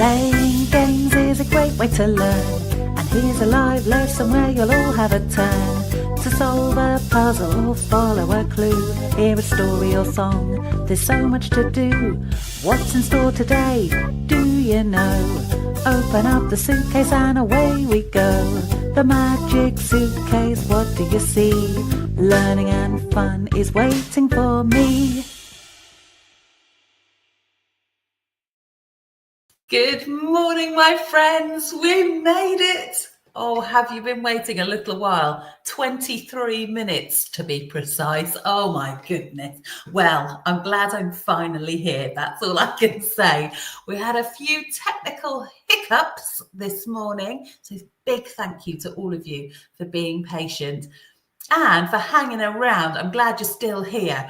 Playing games is a great way to learn, and here's a live lesson where you'll all have a turn to solve a puzzle or follow a clue, hear a story or song. There's so much to do. What's in store today? Do you know? Open up the suitcase and away we go. The Magic Suitcase, what do you see? Learning and fun is waiting for me. Good morning, my friends. We made it. Oh, have you been waiting a little while? 23 minutes to be precise. Oh my goodness. Well, I'm glad I'm finally here. That's all I can say. We had a few technical hiccups this morning. So big thank you to all of you for being patient and for hanging around. I'm glad you're still here.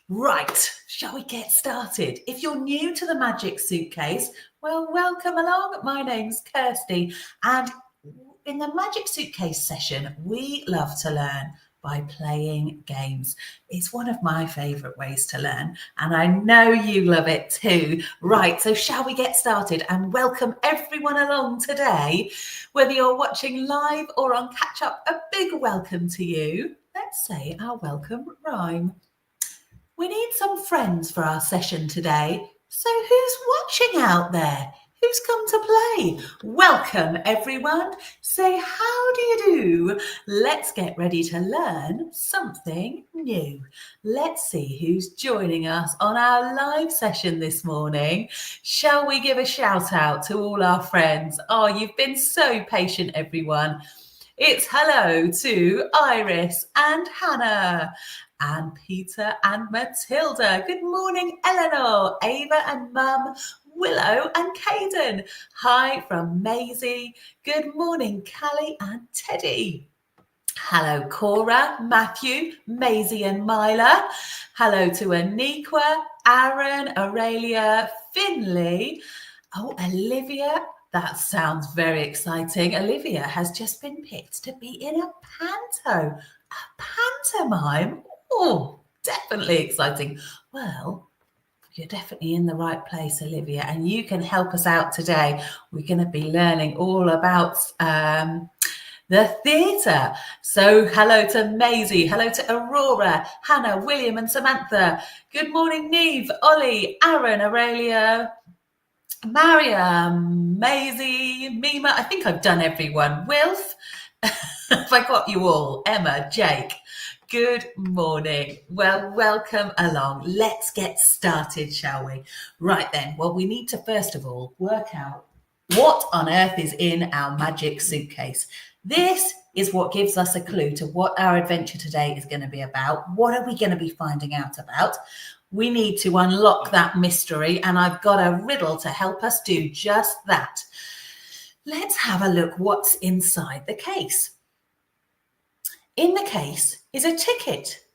Right, shall we get started? If you're new to the Magic Suitcase, well, welcome along. My name's Kirsty, and in the Magic Suitcase session, we love to learn by playing games. It's one of my favourite ways to learn, and I know you love it too. Right, so shall we get started and welcome everyone along today? Whether you're watching live or on catch-up, a big welcome to you. Let's say our welcome rhyme. We need some friends for our session today. So who's watching out there? Who's come to play? Welcome, everyone. Say, how do you do? Let's get ready to learn something new. Let's see who's joining us on our live session this morning. Shall we give a shout out to all our friends? Oh, you've been so patient, everyone. It's hello to Iris and Hannah, and Peter and Matilda. Good morning, Eleanor, Ava and Mum, Willow and Caden. Hi from Maisie. Good morning, Callie and Teddy. Hello, Cora, Matthew, Maisie and Myla. Hello to Aniqua, Aaron, Aurelia, Finley. Oh, Olivia. That sounds very exciting. Olivia has just been picked to be in a panto. A pantomime? Oh, definitely exciting. Well, you're definitely in the right place, Olivia, and you can help us out today. We're going to be learning all about the theatre. So hello to Maisie, hello to Aurora, Hannah, William and Samantha. Good morning, Neve, Ollie, Aaron, Aurelia, Mariam, Maisie, Mima. I think I've done everyone. Wilf, have I got you all? Emma, Jake. Good morning. Well, welcome along. Let's get started, shall we? Right then. Well, we need to first of all work out what on earth is in our Magic Suitcase. This is what gives us a clue to what our adventure today is going to be about. What are we going to be finding out about? We need to unlock that mystery, and I've got a riddle to help us do just that. Let's have a look what's inside the case. In the case is a ticket,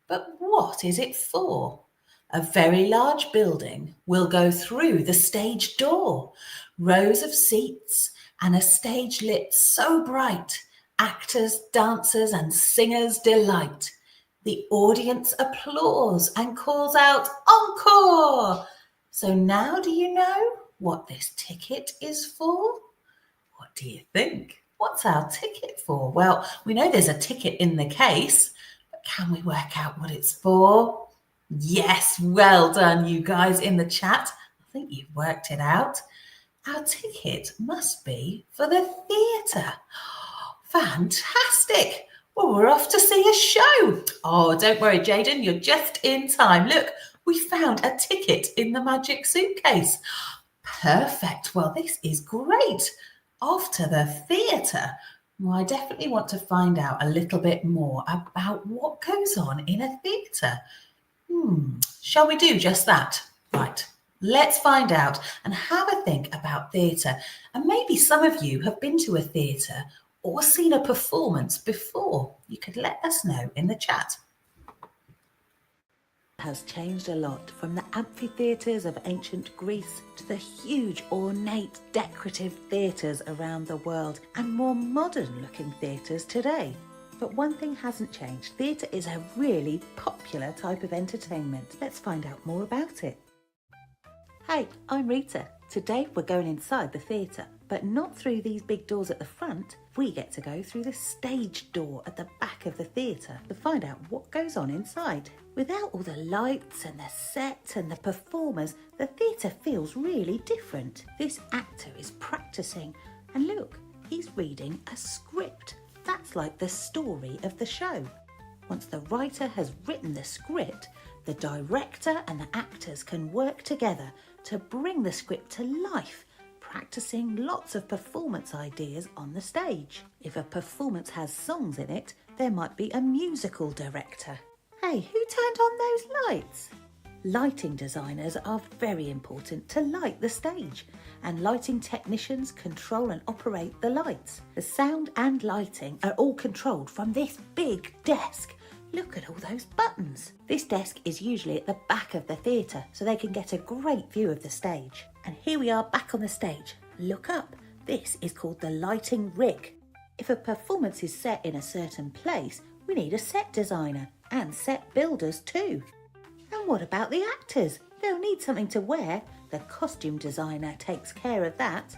but what is it for? A very large building will go through the stage door. Rows of seats and a stage lit so bright, actors, dancers and singers delight. The audience applauds and calls out, "Encore!" So now do you know what this ticket is for? What do you think? What's our ticket for? Well, we know there's a ticket in the case, but can we work out what it's for? Yes, well done, you guys in the chat. I think you've worked it out. Our ticket must be for the theatre. Fantastic. Well, we're off to see a show. Oh, don't worry, Jaden, you're just in time. Look, we found a ticket in the Magic Suitcase. Perfect. Well, this is great. Off to the theatre. Well, I definitely want to find out a little bit more about what goes on in a theatre. Shall we do just that? Right. Let's find out and have a think about theatre. And maybe some of you have been to a theatre or seen a performance before. You could let us know in the chat. Has changed a lot, from the amphitheatres of ancient Greece to the huge ornate decorative theatres around the world and more modern looking theatres today. But one thing hasn't changed. Theatre is a really popular type of entertainment. Let's find out more about it. Hi, I'm Rita. Today we're going inside the theatre, but not through these big doors at the front. We get to go through the stage door at the back of the theatre to find out what goes on inside. Without all the lights and the set and the performers, the theatre feels really different. This actor is practicing, and look, he's reading a script. That's like the story of the show. Once the writer has written the script, the director and the actors can work together to bring the script to life, practicing lots of performance ideas on the stage. If a performance has songs in it, there might be a musical director. Hey, who turned on those lights? Lighting designers are very important to light the stage, and lighting technicians control and operate the lights. The sound and lighting are all controlled from this big desk. Look at all those buttons. This desk is usually at the back of the theatre, so they can get a great view of the stage. And here we are back on the stage. Look up. This is called the lighting rig. If a performance is set in a certain place, we need a set designer and set builders too. And what about the actors? They'll need something to wear. The costume designer takes care of that.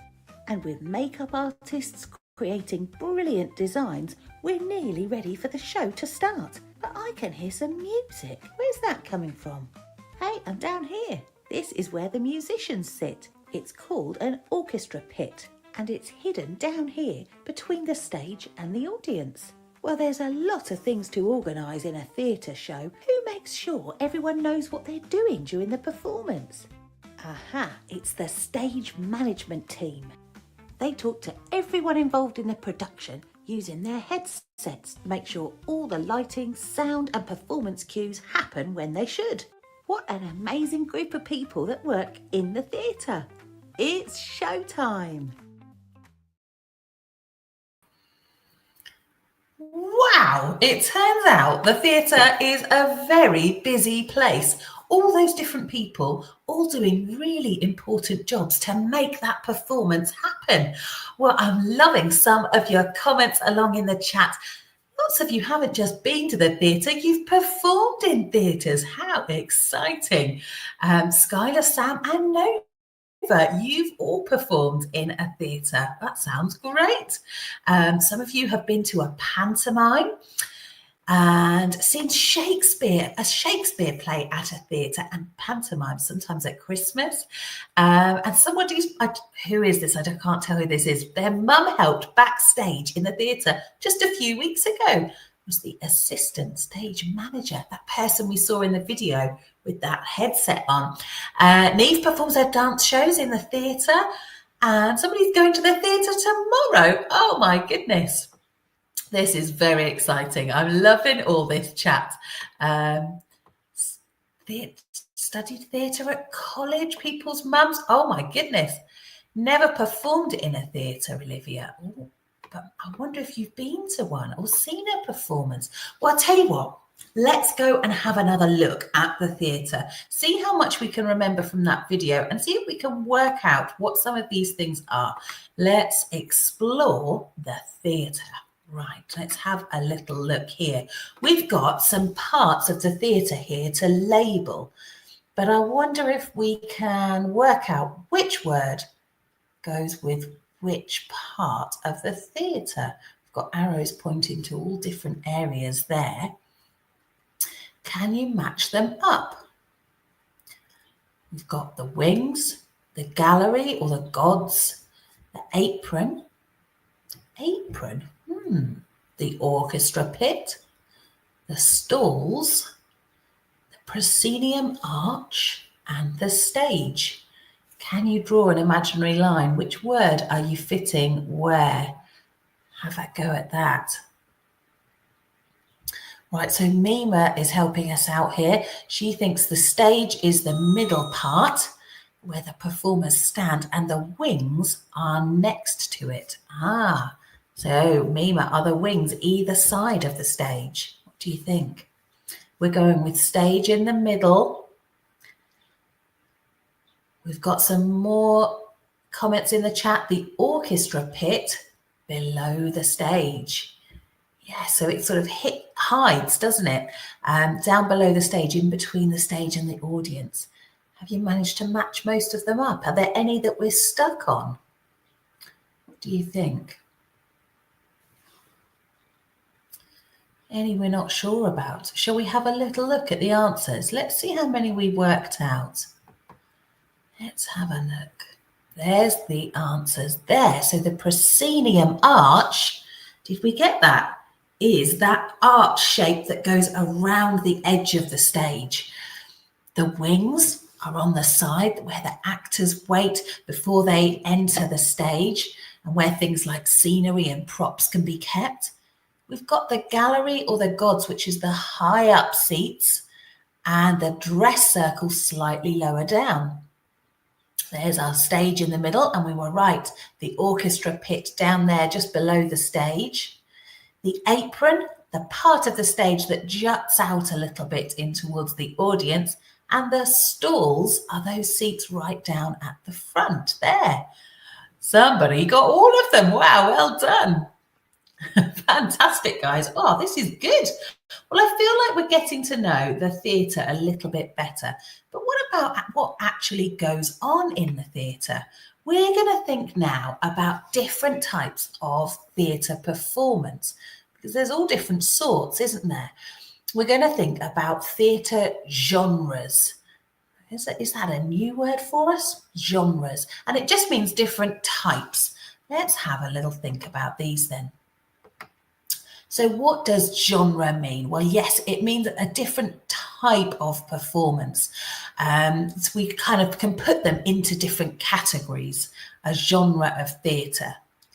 And with makeup artists creating brilliant designs, we're nearly ready for the show to start. But I can hear some music. Where's that coming from? Hey, I'm down here. This is where the musicians sit. It's called an orchestra pit, and it's hidden down here between the stage and the audience. Well, there's a lot of things to organise in a theatre show. Who makes sure everyone knows what they're doing during the performance? Aha, it's the stage management team. They talk to everyone involved in the production using their headsets to make sure all the lighting, sound and performance cues happen when they should. What an amazing group of people that work in the theatre. It's showtime. Wow, it turns out the theatre is a very busy place. All those different people all doing really important jobs to make that performance happen. Well, I'm loving some of your comments along in the chat. Lots of you haven't just been to the theatre, you've performed in theatres. How exciting. Skylar, Sam and Nova, you've all performed in a theatre. That sounds great. Some of you have been to a pantomime and seen a Shakespeare play at a theatre, and pantomime sometimes at Christmas. And somebody, who is this? I can't tell who this is. Their mum helped backstage in the theatre just a few weeks ago. Was the assistant stage manager, that person we saw in the video with that headset on. Neve performs her dance shows in the theatre, and somebody's going to the theatre tomorrow. Oh my goodness. This is very exciting. I'm loving all this chat. Studied theatre at college, people's mums. Oh my goodness. Never performed in a theatre, Olivia. Ooh, but I wonder if you've been to one or seen a performance. Well, I'll tell you what, let's go and have another look at the theatre. See how much we can remember from that video and see if we can work out what some of these things are. Let's explore the theatre. Right, let's have a little look here. We've got some parts of the theatre here to label, but I wonder if we can work out which word goes with which part of the theatre. We've got arrows pointing to all different areas there. Can you match them up? We've got the wings, the gallery or the gods, the apron. Apron? The orchestra pit, the stalls, the proscenium arch, and the stage. Can you draw an imaginary line? Which word are you fitting where? Have a go at that. Right, so Mima is helping us out here. She thinks the stage is the middle part where the performers stand and the wings are next to it. So, Mima, are the wings either side of the stage? What do you think? We're going with stage in the middle. We've got some more comments in the chat. The orchestra pit below the stage. Yeah, so it sort of hides, doesn't it? Down below the stage, in between the stage and the audience. Have you managed to match most of them up? Are there any that we're stuck on? What do you think? Any we're not sure about? Shall we have a little look at the answers? Let's see how many we worked out. Let's have a look. There's the answers there. So the proscenium arch, did we get that? Is that arch shape that goes around the edge of the stage. The wings are on the side where the actors wait before they enter the stage and where things like scenery and props can be kept. We've got the gallery or the gods, which is the high up seats, and the dress circle slightly lower down. There's our stage in the middle, and we were right, the orchestra pit down there just below the stage. The apron, the part of the stage that juts out a little bit in towards the audience, and the stalls are those seats right down at the front there. Somebody got all of them. Wow, well done. Fantastic, guys. Oh, this is good. Well, I feel like we're getting to know the theatre a little bit better. But what about what actually goes on in the theatre? We're going to think now about different types of theatre performance, because there's all different sorts, isn't there? We're going to think about theatre genres. Is that a new word for us? Genres. And it just means different types. Let's have a little think about these then. So what does genre mean? Well, yes, it means a different type of performance. So we kind of can put them into different categories, a genre of theatre.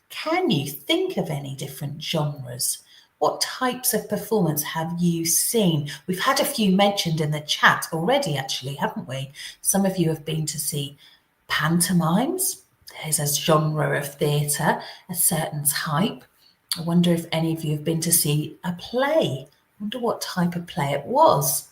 Can you think of any different genres? What types of performance have you seen? We've had a few mentioned in the chat already, actually, haven't we? Some of you have been to see pantomimes. There's a genre of theatre, a certain type. I wonder if any of you have been to see a play. I wonder what type of play it was.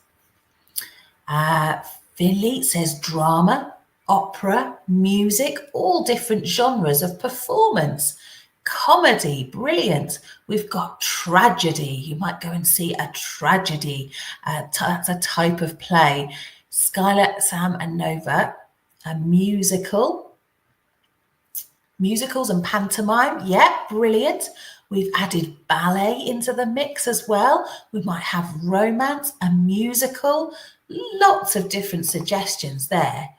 Finley says drama, opera, music, all different genres of performance. Comedy, brilliant. We've got tragedy. You might go and see a tragedy. That's a type of play. Skylar, Sam and Nova, a musical. Musicals and pantomime, yeah, brilliant. We've added ballet into the mix as well. We might have romance, a musical, lots of different suggestions there.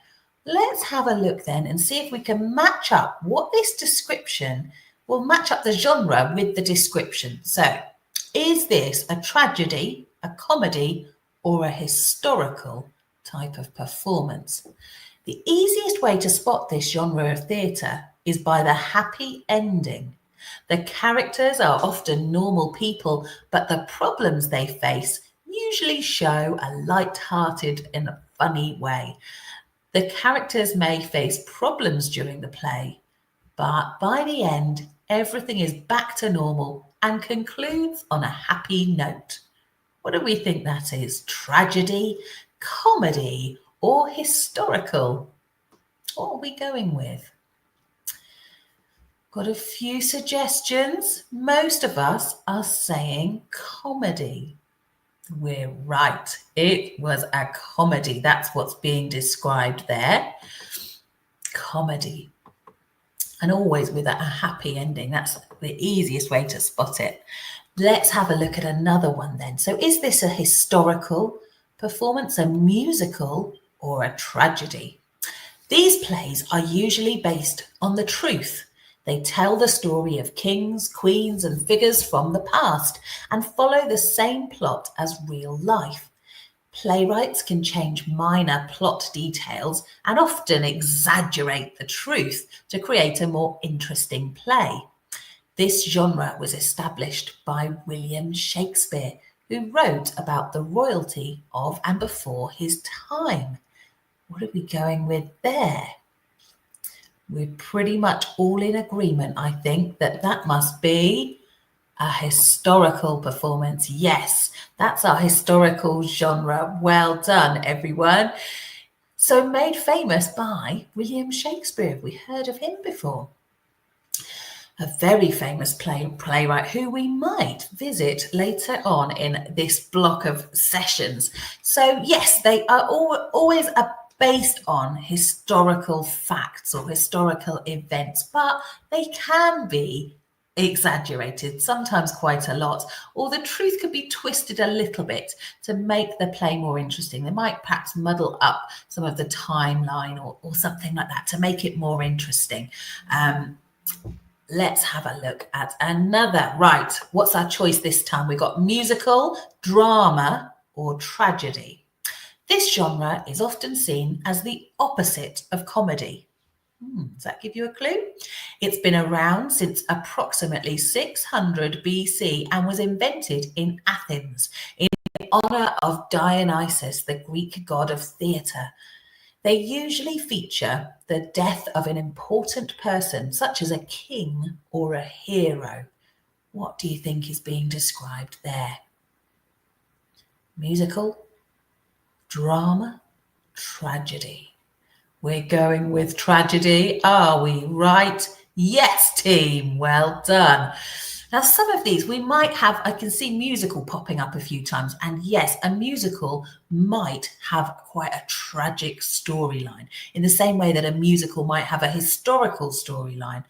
Let's have a look then and see if we can match up what this description will match up the genre with the description. So, is this a tragedy, a comedy, or a historical type of performance? The easiest way to spot this genre of theatre is by the happy ending. The characters are often normal people, but the problems they face usually show a light-hearted and a funny way. The characters may face problems during the play, but by the end, everything is back to normal and concludes on a happy note. What do we think that is? Tragedy, comedy, or historical? What are we going with? Got a few suggestions. Most of us are saying comedy. We're right. It was a comedy. That's what's being described there. Comedy. And always with a happy ending. That's the easiest way to spot it. Let's have a look at another one then. So is this a historical performance, a musical, or a tragedy? These plays are usually based on the truth. They tell the story of kings, queens, and figures from the past and follow the same plot as real life. Playwrights can change minor plot details and often exaggerate the truth to create a more interesting play. This genre was established by William Shakespeare, who wrote about the royalty of and before his time. What are we going with there? We're pretty much all in agreement, I think, that must be a historical performance. Yes, that's our historical genre. Well done, everyone. So made famous by William Shakespeare. Have we heard of him before? A very famous playwright who we might visit later on in this block of sessions. So yes, they are always based on historical facts or historical events, but they can be exaggerated, sometimes quite a lot, or the truth could be twisted a little bit to make the play more interesting. They might perhaps muddle up some of the timeline or something like that to make it more interesting. Let's have a look at another. Right, what's our choice this time? We've got musical, drama, or tragedy. This genre is often seen as the opposite of comedy. Does that give you a clue? It's been around since approximately 600 BC and was invented in Athens in honor of Dionysus, the Greek god of theatre. They usually feature the death of an important person, such as a king or a hero. What do you think is being described there? Musical, drama, tragedy. We're going with tragedy. Are we right? Yes, team. Well done. Now, some of these we might have, I can see musical popping up a few times. And yes, a musical might have quite a tragic storyline in the same way that a musical might have a historical storyline.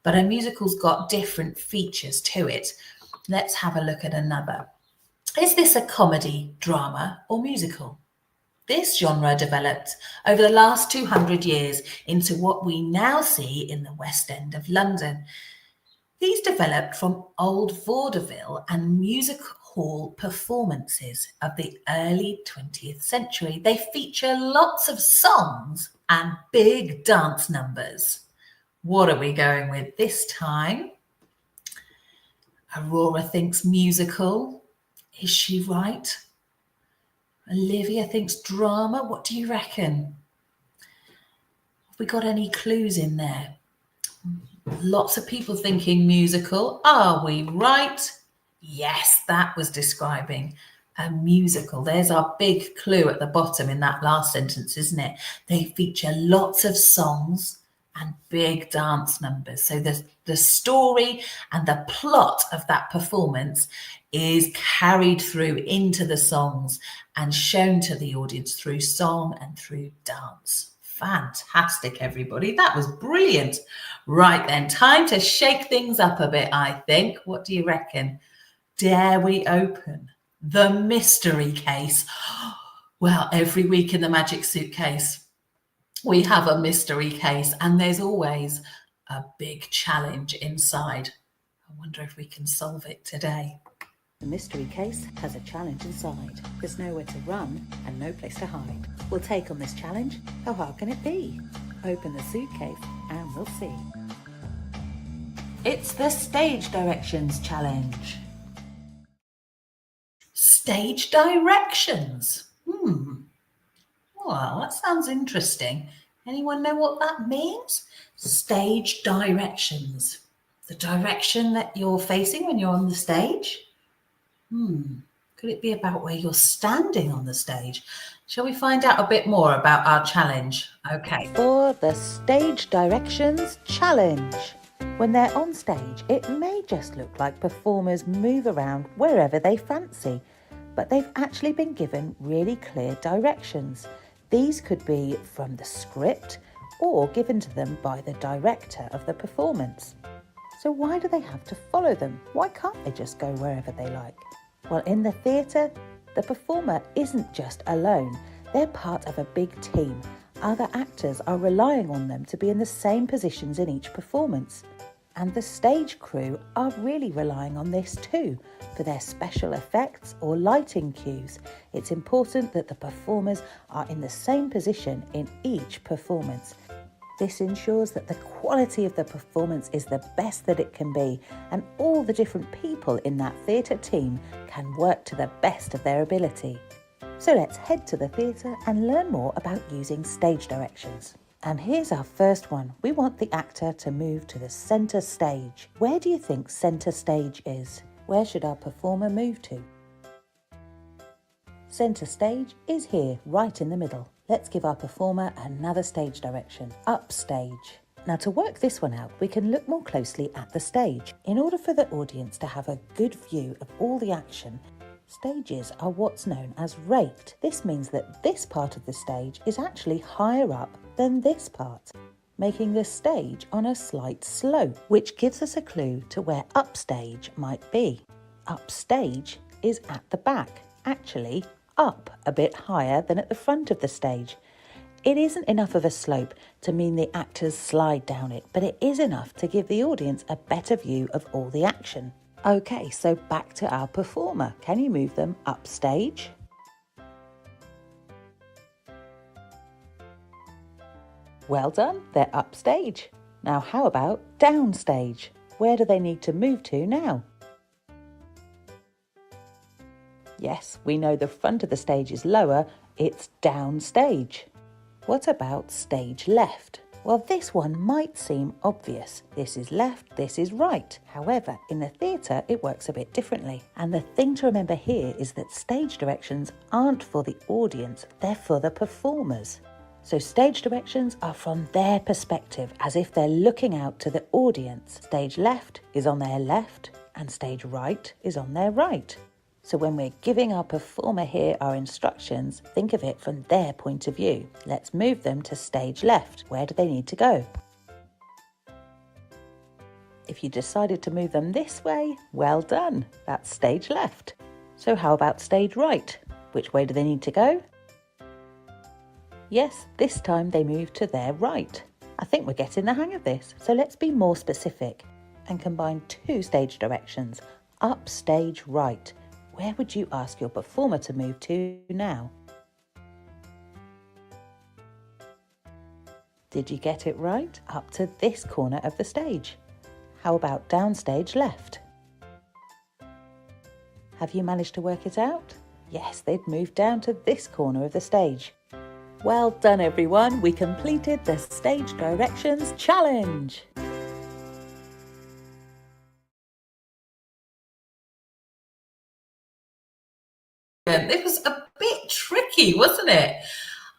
But a musical's got different features to it. Let's have a look at another. Is this a comedy, drama, or musical? This genre developed over the last 200 years into what we now see in the West End of London. These developed from old vaudeville and music hall performances of the early 20th century. They feature lots of songs and big dance numbers. What are we going with this time? Aurora thinks musical. Is she right? Olivia thinks drama. What do you reckon? Have we got any clues in there? Lots of people thinking musical. Are we right? Yes, that was describing a musical. There's our big clue at the bottom in that last sentence, isn't it? They feature lots of songs and big dance numbers. So the story and the plot of that performance is carried through into the songs and shown to the audience through song and through dance. Fantastic, everybody. That was brilliant. Right then, time to shake things up a bit, I think. What do you reckon? Dare we open the mystery case? Well, every week in the Magic Suitcase, we have a mystery case and there's always a big challenge inside. I wonder if we can solve it today. The mystery case has a challenge inside. There's nowhere to run and no place to hide. We'll take on this challenge. How hard can it be? Open the suitcase and we'll see. It's the stage directions challenge. Stage directions. Well, that sounds interesting. Anyone know what that means? Stage directions. The direction that you're facing when you're on the stage? Could it be about where you're standing on the stage? Shall we find out a bit more about our challenge? Okay. For the stage directions challenge. When they're on stage, it may just look like performers move around wherever they fancy, but they've actually been given really clear directions. These could be from the script or given to them by the director of the performance. So why do they have to follow them? Why can't they just go wherever they like? Well, in the theatre, the performer isn't just alone. They're part of a big team. Other actors are relying on them to be in the same positions in each performance. And the stage crew are really relying on this too, for their special effects or lighting cues. It's important that the performers are in the same position in each performance. This ensures that the quality of the performance is the best that it can be, and all the different people in that theatre team can work to the best of their ability. So let's head to the theatre and learn more about using stage directions. And here's our first one. We want the actor to move to the centre stage. Where do you think centre stage is? Where should our performer move to? Centre stage is here, right in the middle. Let's give our performer another stage direction, upstage. Now to work this one out, we can look more closely at the stage. In order for the audience to have a good view of all the action, Stages are what's known as raked. This means that this part of the stage is actually higher up than this part, making the stage on a slight slope, which gives us a clue to where upstage might be. Upstage is at the back, actually up a bit higher than at the front of the stage. It isn't enough of a slope to mean the actors slide down it, but it is enough to give the audience a better view of all the action. Okay, so back to our performer. Can you move them upstage? Well done, they're upstage. Now how about downstage? Where do they need to move to now? Yes, we know the front of the stage is lower, it's downstage. What about stage left? Well, this one might seem obvious. This is left, this is right. However, in the theatre, it works a bit differently. And the thing to remember here is that stage directions aren't for the audience, they're for the performers. So stage directions are from their perspective, as if they're looking out to the audience. Stage left is on their left, and stage right is on their right. So when we're giving our performer here our instructions, think of it from their point of view. Let's move them to stage left. Where do they need to go? If you decided to move them this way, well done. That's stage left. So how about stage right? Which way do they need to go? Yes, this time they move to their right. I think we're getting the hang of this. So let's be more specific and combine two stage directions. Up stage right. Where would you ask your performer to move to now? Did you get it right? Up to this corner of the stage. How about downstage left? Have you managed to work it out? Yes, they'd moved down to this corner of the stage. Well done everyone, we completed the Stage Directions Challenge! It was a bit tricky, wasn't it?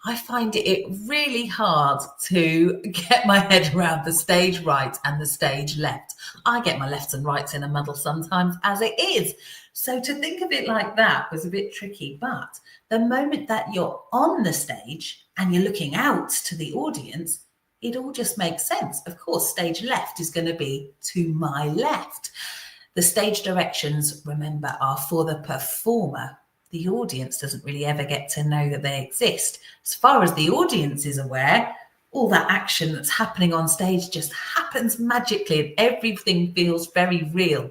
I find it really hard to get my head around the stage right and the stage left. I get my lefts and rights in a muddle sometimes as it is. So to think of it like that was a bit tricky. But the moment that you're on the stage and you're looking out to the audience, it all just makes sense. Of course, stage left is going to be to my left. The stage directions, remember, are for the performer. The audience doesn't really ever get to know that they exist. As far as the audience is aware, all that action that's happening on stage just happens magically and everything feels very real.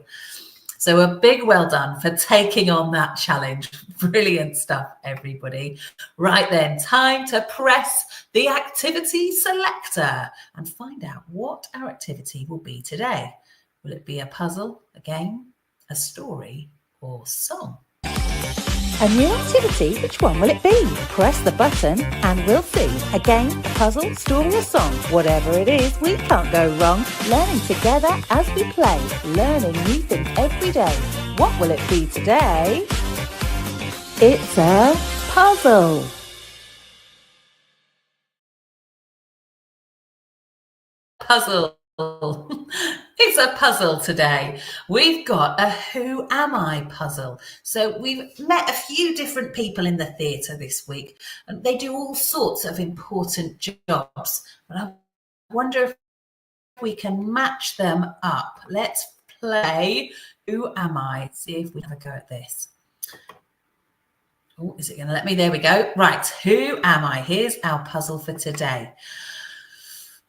So a big well done for taking on that challenge. Brilliant stuff, everybody. Right then, time to press the activity selector and find out what our activity will be today. Will it be a puzzle, a game, a story, or song? A new activity? Which one will it be? Press the button and we'll see. A game, a puzzle, story or song. Whatever it is, we can't go wrong. Learning together as we play. Learning new things every day. What will it be today? It's a puzzle. Puzzle. It's a puzzle today. We've got a Who Am I puzzle. So we've met a few different people in the theatre this week, and they do all sorts of important jobs. But I wonder if we can match them up. Let's play Who Am I? See if we have a go at this. Oh, is it going to let me? There we go. Right, who am I? Here's our puzzle for today.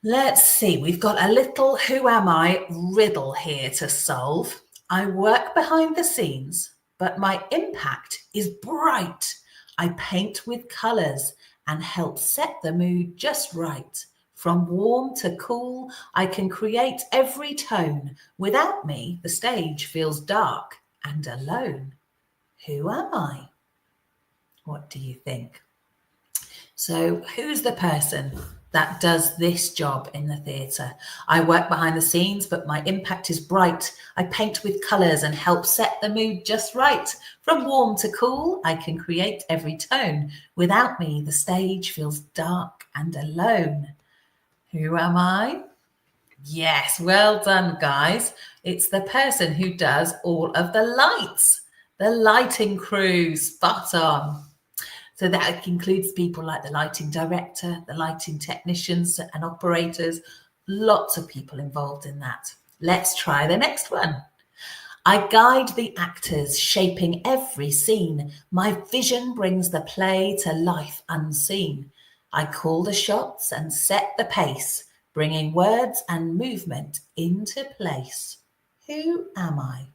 Let's see, we've got a little who am I riddle here to solve. I work behind the scenes, but my impact is bright. I paint with colours and help set the mood just right. From warm to cool, I can create every tone. Without me, the stage feels dark and alone. Who am I? What do you think? So who's the person that does this job in the theatre? I work behind the scenes, but my impact is bright. I paint with colours and help set the mood just right. From warm to cool, I can create every tone. Without me, the stage feels dark and alone. Who am I? Yes, well done, guys. It's the person who does all of the lights. The lighting crew, spot on. So that includes people like the lighting director, the lighting technicians and operators, lots of people involved in that. Let's try the next one. I guide the actors, shaping every scene. My vision brings the play to life unseen. I call the shots and set the pace, bringing words and movement into place. Who am I?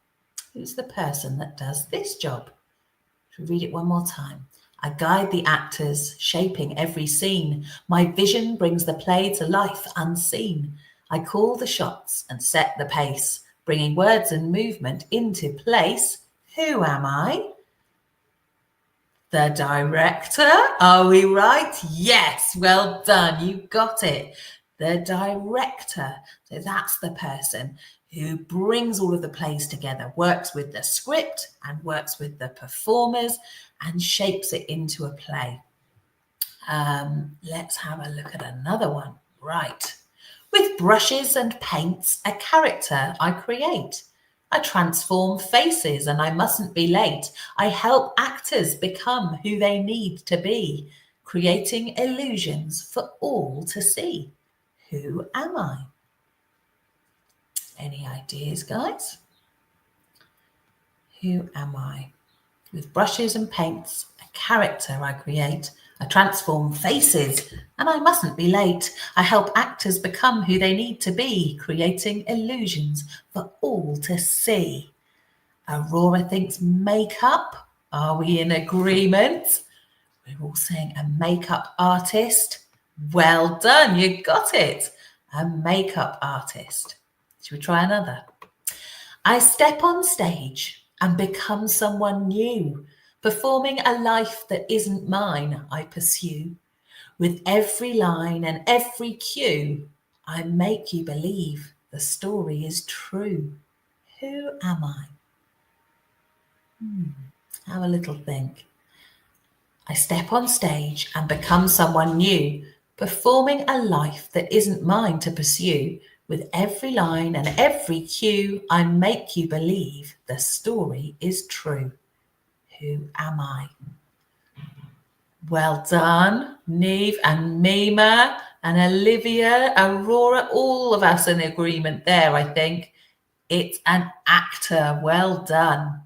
Who's the person that does this job? Should we read it one more time? I guide the actors, shaping every scene. My vision brings the play to life unseen. I call the shots and set the pace, bringing words and movement into place. Who am I? The director. Are we right? Yes, well done. You got it. The director. So that's the person who brings all of the plays together, works with the script and works with the performers and shapes it into a play. Let's have a look at another one. Right. With brushes and paints, a character I create. I transform faces and I mustn't be late. I help actors become who they need to be, creating illusions for all to see. Who am I? Any ideas, guys? Who am I? With brushes and paints, a character I create. I transform faces and I mustn't be late. I help actors become who they need to be, creating illusions for all to see. Aurora thinks makeup. Are we in agreement? We're all saying a makeup artist. Well done, you got it. A makeup artist. Should we try another? I step on stage and become someone new, performing a life that isn't mine, I pursue. With every line and every cue, I make you believe the story is true. Who am I? Have a little think. I step on stage and become someone new, performing a life that isn't mine to pursue. With every line and every cue, I make you believe the story is true. Who am I? Well done, Neve and Mima and Olivia, Aurora, all of us in agreement there, I think. It's an actor. Well done.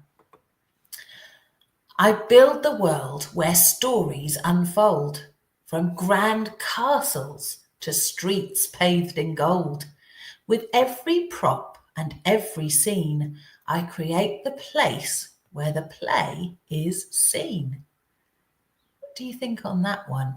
I build the world where stories unfold, from grand castles to streets paved in gold. With every prop and every scene, I create the place where the play is seen. What do you think on that one?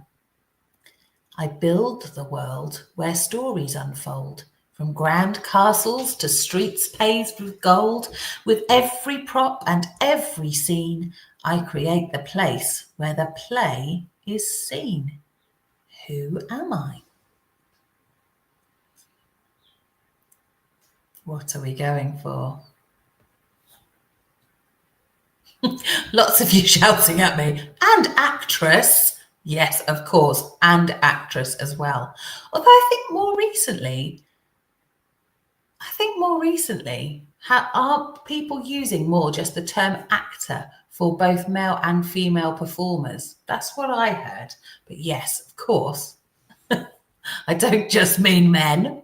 I build the world where stories unfold, from grand castles to streets paved with gold. With every prop and every scene, I create the place where the play is seen. Who am I? What are we going for? Lots of you shouting at me. And actress. Yes, of course, and actress as well. Although I think more recently, are people using more just the term actor for both male and female performers? That's what I heard. But yes, of course, I don't just mean men.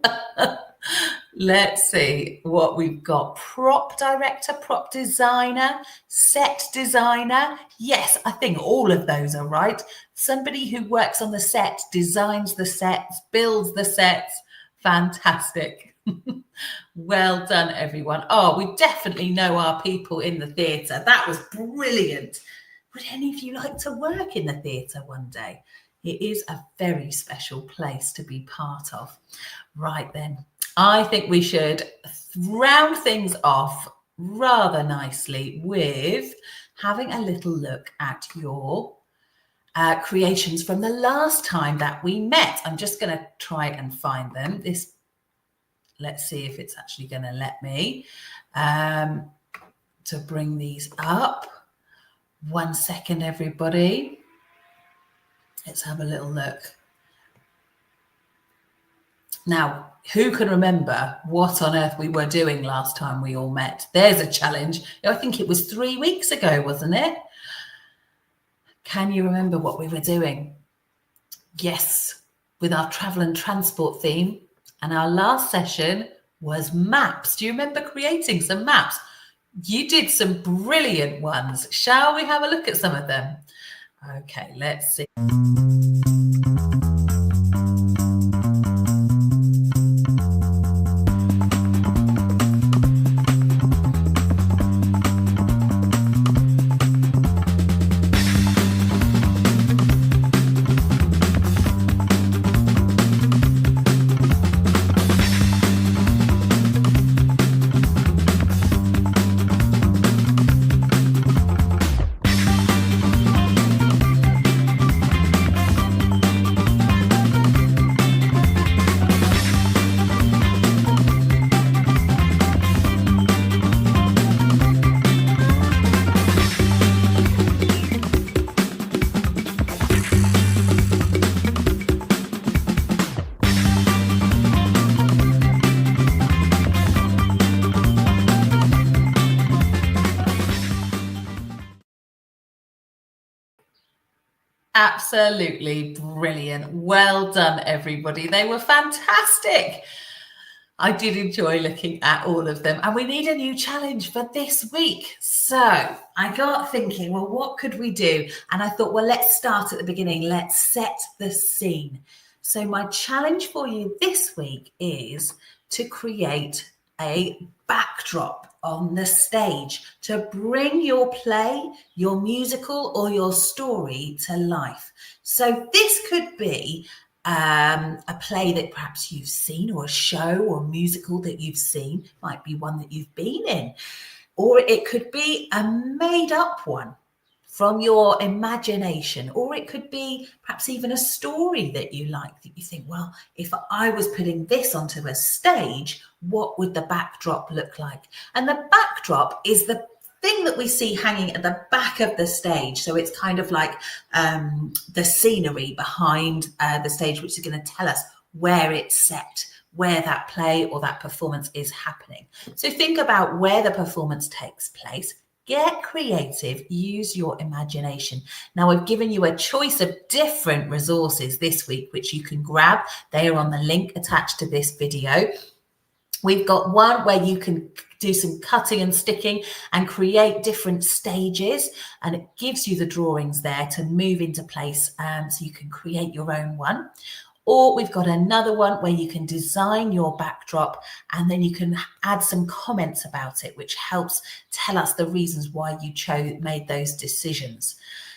Let's see what we've got. Prop director, prop designer, set designer. Yes, I think all of those are right. Somebody who works on the set, designs the sets, builds the sets. Fantastic. Well done, everyone. Oh, we definitely know our people in the theatre. That was brilliant. Would any of you like to work in the theatre one day? It is a very special place to be part of. Right then, I think we should round things off rather nicely with having a little look at your creations from the last time that we met. I'm just going to try and find them. Let's see if it's actually going to let me to bring these up. 1 second, everybody. Let's have a little look. Now, who can remember what on earth we were doing last time we all met? There's a challenge. I think it was 3 weeks ago, wasn't it? Can you remember what we were doing? Yes, with our travel and transport theme. And our last session was maps. Do you remember creating some maps? You did some brilliant ones. Shall we have a look at some of them? Okay, let's see. Absolutely brilliant. Well done, everybody. They were fantastic. I did enjoy looking at all of them, and we need a new challenge for this week. So I got thinking, well, what could we do? And I thought, well, let's start at the beginning. Let's set the scene. So my challenge for you this week is to create a backdrop on the stage to bring your play, your musical, or your story to life. So this could be a play that perhaps you've seen, or a show or a musical that you've seen, might be one that you've been in, or it could be a made up one from your imagination, or it could be perhaps even a story that you like, that you think, well, if I was putting this onto a stage, what would the backdrop look like? And the backdrop is the thing that we see hanging at the back of the stage. So it's kind of like the scenery behind the stage, which is going to tell us where it's set, where that play or that performance is happening. So think about where the performance takes place. Get creative, use your imagination. Now, I've given you a choice of different resources this week, which you can grab. They are on the link attached to this video. We've got one where you can do some cutting and sticking and create different stages, and it gives you the drawings there to move into place, so you can create your own one. Or we've got another one where you can design your backdrop, and then you can add some comments about it, which helps tell us the reasons why you made those decisions.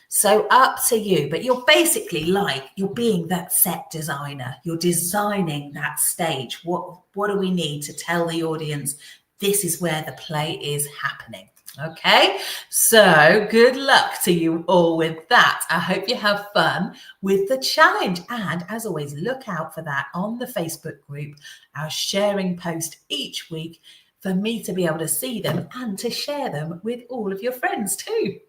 So up to you, but you're basically you're being that set designer. You're designing that stage. What do we need to tell the audience this is where the play is happening? Okay, so good luck to you all with that. I hope you have fun with the challenge. And as always, look out for that on the Facebook group, our sharing post each week, for me to be able to see them and to share them with all of your friends too.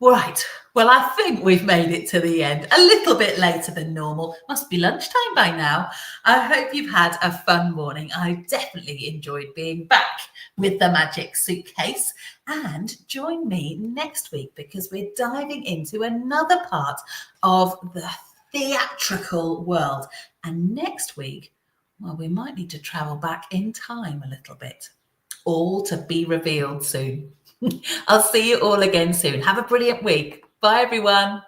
Right, well, I think we've made it to the end, a little bit later than normal. Must be lunchtime by now. I hope you've had a fun morning. I definitely enjoyed being back with the Magic Suitcase. And join me next week, because we're diving into another part of the theatrical world. And next week, well, we might need to travel back in time a little bit. All to be revealed soon. I'll see you all again soon. Have a brilliant week. Bye, everyone.